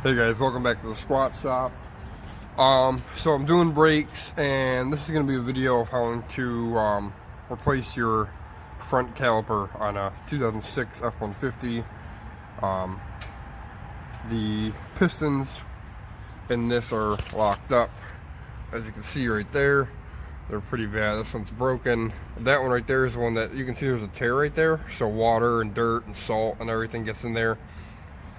Hey guys, welcome back to the SQAUTCH shop. So I'm doing brakes, and this is going to be a video of how to replace your front caliper on a 2006 F150. The pistons in this are locked up, as you can see right there. They're pretty bad. This one's broken. That one right there is the one that you can see there's a tear right there, so water and dirt and salt and everything gets in there,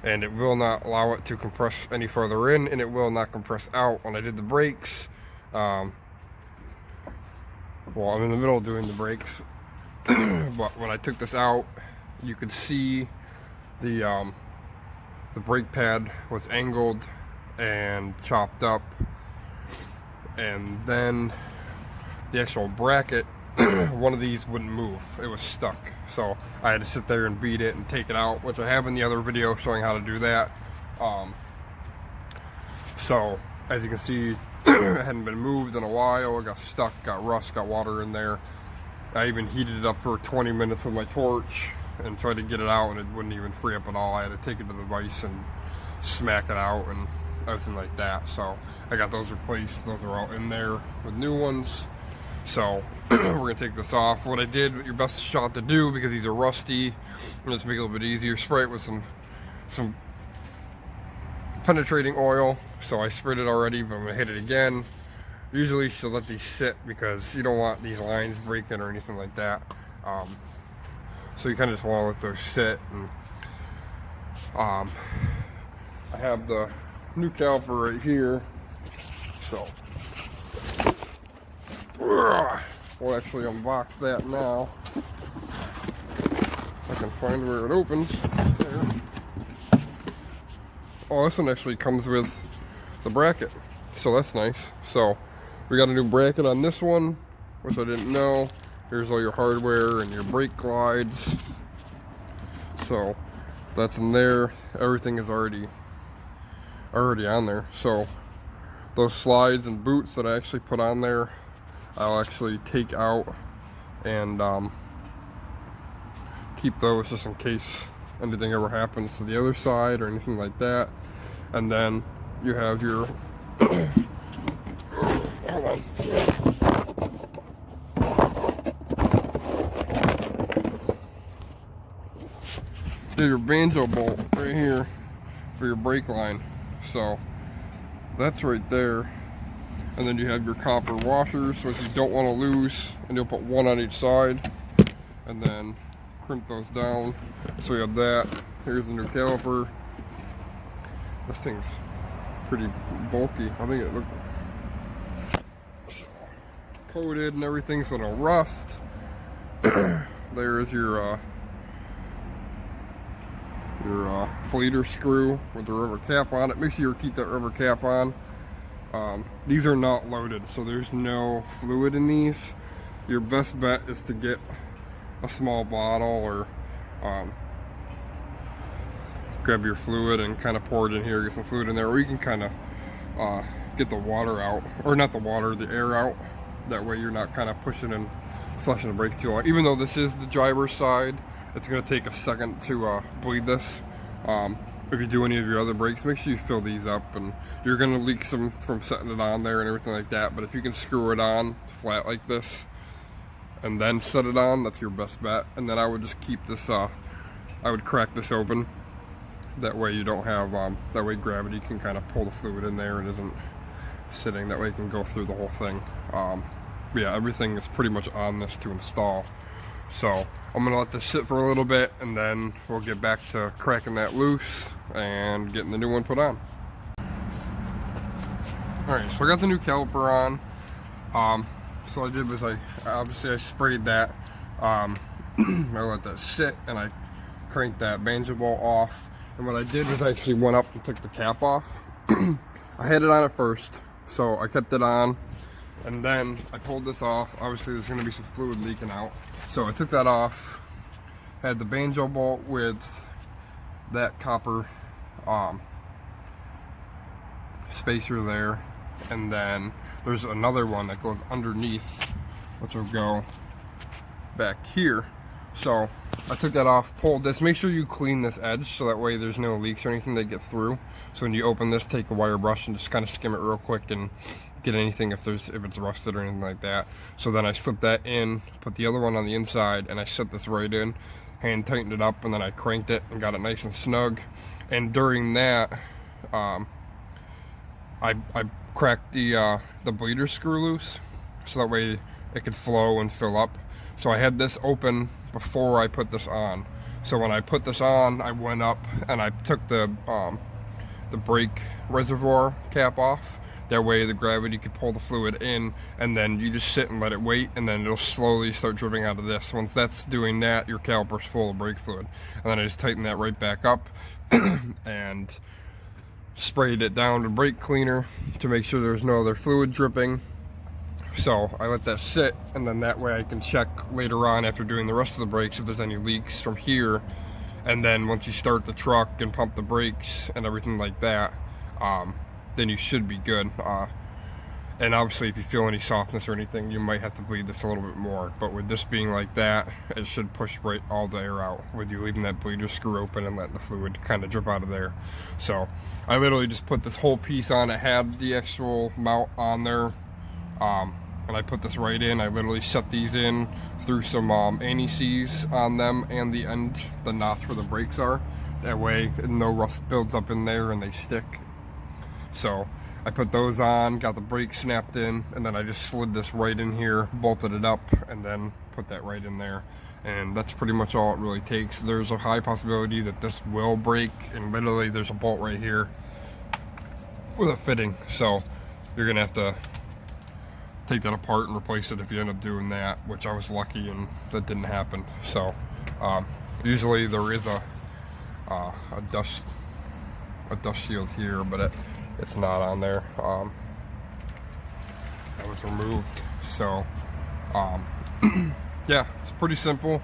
and it will not allow it to compress any further in, and it will not compress out. When I did the brakes, well, I'm in the middle of doing the brakes, but when I took this out, you could see the brake pad was angled and chopped up, and then the actual bracket, one of these wouldn't move. It was stuck. So I had to sit there and beat it and take it out, which I have in the other video showing how to do that. So as you can see, it hadn't been moved in a while. It got stuck, got rust, got water in there. I even heated it up for 20 minutes with my torch and tried to get it out, and it wouldn't even free up at all. I had to take it to the vise and smack it out and everything like that. So I got those replaced. Those are all in there with new ones. So we're gonna take this off. What I did, your best shot to do, because these are rusty, and just make it a little bit easier, spray it with some penetrating oil. So I sprayed it already, but I'm gonna hit it again. Usually you should let these sit, because you don't want these lines breaking or anything like that. So you kind of just want to let those sit. And I have the new caliper right here, so we'll actually unbox that now. I can find where it opens. There. Oh, this one actually comes with the bracket, so that's nice. So we got a new bracket on this one, which I didn't know. Here's all your hardware and your brake glides. So that's in there. Everything is already on there. So those slides and boots that I actually put on there, I'll actually take out and keep those just in case anything ever happens to the other side or anything like that. And then you have your hold on. There's your banjo bolt right here for your brake line. So that's right there. And then you have your copper washers, which you don't want to lose, and you'll put one on each side and then crimp those down. So we have that. Here's the new caliper. This thing's pretty bulky. I think it looks coated and everything, so it'll rust. There's your bleeder screw with the rubber cap on it. Make sure you keep that rubber cap on. These are not loaded, so there's no fluid in these. Your best bet is to get a small bottle, or grab your fluid and kind of pour it in here, get some fluid in there, or you can kind of get the water out, or not the water, the air out. That way you're not kind of pushing and flushing the brakes too long. Even though this is the driver's side, it's going to take a second to bleed this. If you do any of your other brakes, make sure you fill these up, and you're going to leak some from setting it on there and everything like that. But if you can screw it on flat like this and then set it on, that's your best bet. And then I would just keep this, I would crack this open. That way you don't have, that way gravity can kind of pull the fluid in there and isn't sitting. That way you can go through the whole thing. Yeah, everything is pretty much on this to install. So I'm gonna let this sit for a little bit, and then we'll get back to cracking that loose and getting the new one put on. Alright, so I got the new caliper on. So what I did was I sprayed that. I let that sit, and I cranked that banjo bolt off. And what I did was I actually went up and took the cap off. I had it on at first, so I kept it on. And then I pulled this off. Obviously there's gonna be some fluid leaking out. So I took that off, had the banjo bolt with that copper spacer there. And then there's another one that goes underneath, which will go back here. So I took that off, pulled this. Make sure you clean this edge so that way there's no leaks or anything that get through. So when you open this, take a wire brush and just kind of skim it real quick and get anything if it's rusted or anything like that. So then I slipped that in, put the other one on the inside, and I set this right in, hand tightened it up, and then I cranked it and got it nice and snug. And during that, I cracked the bleeder screw loose so that way it could flow and fill up. So I had this open before I put this on. So when I put this on, I went up and I took the brake reservoir cap off. That way the gravity could pull the fluid in, and then you just sit and let it wait, and then it'll slowly start dripping out of this. Once that's doing that, your caliper's full of brake fluid. And then I just tightened that right back up and sprayed it down to brake cleaner to make sure there's no other fluid dripping. So I let that sit, and then that way I can check later on after doing the rest of the brakes if there's any leaks from here. And then once you start the truck and pump the brakes and everything like that, then you should be good. And obviously if you feel any softness or anything, you might have to bleed this a little bit more. But with this being like that, it should push right all the air out with you leaving that bleeder screw open and letting the fluid kind of drip out of there. So I literally just put this whole piece on. It had the actual mount on there. And I put this right in. I literally set these in through some anti-seize on them and the knots where the brakes are. That way no rust builds up in there and they stick. So I put those on, got the brakes snapped in, and then I just slid this right in here, bolted it up, and then put that right in there. And that's pretty much all it really takes. There's a high possibility that this will break, and literally there's a bolt right here with a fitting. So you're gonna have to take that apart and replace it if you end up doing that, which I was lucky and that didn't happen. So usually there is a dust shield here, but it's not on there. That was removed. So yeah, it's pretty simple.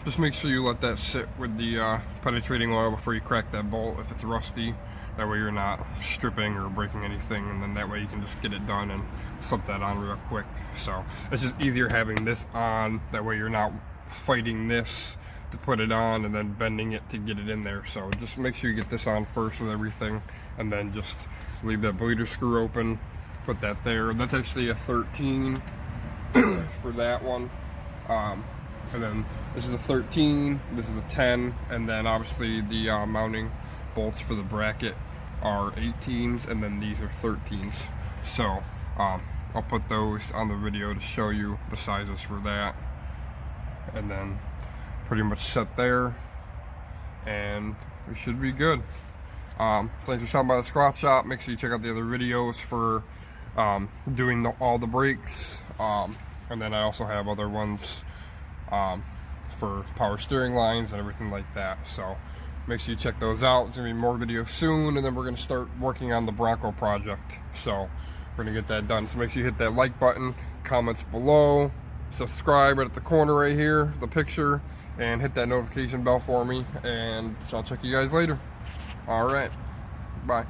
Just make sure you let that sit with the penetrating oil before you crack that bolt if it's rusty. That way you're not stripping or breaking anything, and then that way you can just get it done and slip that on real quick. So it's just easier having this on. That way you're not fighting this to put it on and then bending it to get it in there. So just make sure you get this on first with everything, and then just leave that bleeder screw open, put that there. That's actually a 13 for that one. And then this is a 13, this is a 10, and then obviously the mounting bolts for the bracket are 18s, and then these are 13s. So I'll put those on the video to show you the sizes for that, and then pretty much set there, and we should be good. Thanks for stopping by the SQAUTCH shop. Make sure you check out the other videos for doing all the brakes, and then I also have other ones for power steering lines and everything like that. So make sure you check those out. There's gonna be more videos soon, and then we're gonna start working on the Bronco project. So we're gonna get that done. So make sure you hit that like button, comments below, subscribe right at the corner right here, the picture, and hit that notification bell for me, and I'll check you guys later. All right, bye.